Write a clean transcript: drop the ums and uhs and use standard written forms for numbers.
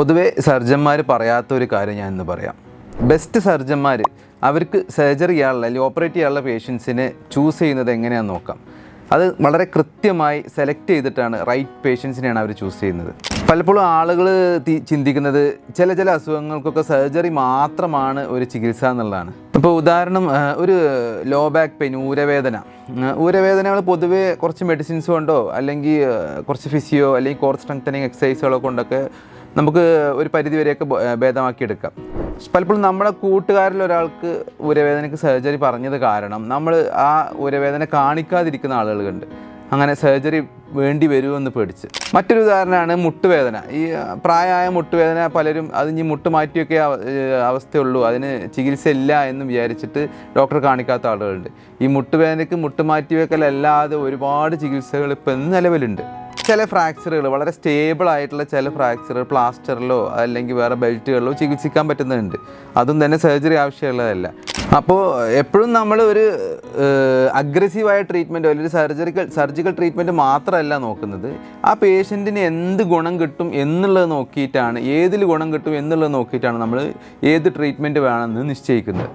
പൊതുവേ സർജന്മാർ പറയാത്തൊരു കാര്യം ഞാൻ ഇന്ന് പറയാം. ബെസ്റ്റ് സർജന്മാർ അവർക്ക് സർജറി ചെയ്യാനുള്ള അല്ലെങ്കിൽ ഓപ്പറേറ്റ് ചെയ്യാനുള്ള പേഷ്യൻസിനെ ചൂസ് ചെയ്യുന്നത് എങ്ങനെയാണെന്ന് നോക്കാം. അത് വളരെ കൃത്യമായി സെലക്ട് ചെയ്തിട്ടാണ് റൈറ്റ് പേഷ്യൻസിനെയാണ് അവർ ചൂസ് ചെയ്യുന്നത്. പലപ്പോഴും ആളുകൾ ചിന്തിക്കുന്നത് ചില അസുഖങ്ങൾക്കൊക്കെ സർജറി മാത്രമാണ് ഒരു ചികിത്സ എന്നുള്ളതാണ്. ഇപ്പോൾ ഉദാഹരണം, ഒരു ലോ ബാക്ക് പെയിൻ, ഊരവേദനകൾ പൊതുവേ കുറച്ച് മെഡിസിൻസ് കൊണ്ടോ അല്ലെങ്കിൽ കുറച്ച് ഫിസിയോ അല്ലെങ്കിൽ കോർ സ്ട്രെങ്തനിങ് എക്സസൈസുകളോ കൊണ്ടൊക്കെ നമുക്ക് ഒരു പരിധിവരെയൊക്കെ ഭേദമാക്കിയെടുക്കാം. പലപ്പോഴും നമ്മുടെ കൂട്ടുകാരിൽ ഒരാൾക്ക് ഊരവേദനയ്ക്ക് സർജറി പറഞ്ഞത് കാരണം നമ്മൾ ആ ഊരവേദന കാണിക്കാതിരിക്കുന്ന ആളുകളുണ്ട്. അങ്ങനെ സർജറി വേണ്ടി വരുമെന്ന് പേടിച്ച്. മറ്റൊരു ഉദാഹരണമാണ് മുട്ടുവേദന. ഈ പ്രായമായ മുട്ടുവേദന പലരും അത് ഇനി മുട്ട് മാറ്റിയൊക്കെ അവസ്ഥയുള്ളൂ, അതിന് ചികിത്സ ഇല്ല എന്ന് വിചാരിച്ചിട്ട് ഡോക്ടറെ കാണിക്കാത്ത ആളുകളുണ്ട്. ഈ മുട്ടുവേദനയ്ക്ക് മുട്ടുമാറ്റിവെക്കലല്ലാതെ ഒരുപാട് ചികിത്സകൾ ഇപ്പം നിലവിലുണ്ട്. ചില ഫ്രാക്ചറുകൾ, വളരെ സ്റ്റേബിൾ ആയിട്ടുള്ള ചില ഫ്രാക്ചറുകൾ പ്ലാസ്റ്ററിലോ അല്ലെങ്കിൽ വേറെ ബെൽറ്റുകളിലോ ചികിത്സിക്കാൻ പറ്റുന്നുണ്ട്. അതും തന്നെ സർജറി ആവശ്യമുള്ളതല്ല. അപ്പോൾ എപ്പോഴും നമ്മൾ ഒരു അഗ്രസീവായ ട്രീറ്റ്മെൻറ്റോ അല്ലെങ്കിൽ സർജിക്കൽ ട്രീറ്റ്മെൻറ്റ് മാത്രമല്ല നോക്കുന്നത്, ആ പേഷ്യൻറ്റിന് എന്ത് ഗുണം കിട്ടും എന്നുള്ളത് നോക്കിയിട്ടാണ്, ഏതിൽ ഗുണം കിട്ടും എന്നുള്ളത് നോക്കിയിട്ടാണ് നമ്മൾ ഏത് ട്രീറ്റ്മെൻറ്റ് വേണമെന്ന് നിശ്ചയിക്കുന്നത്.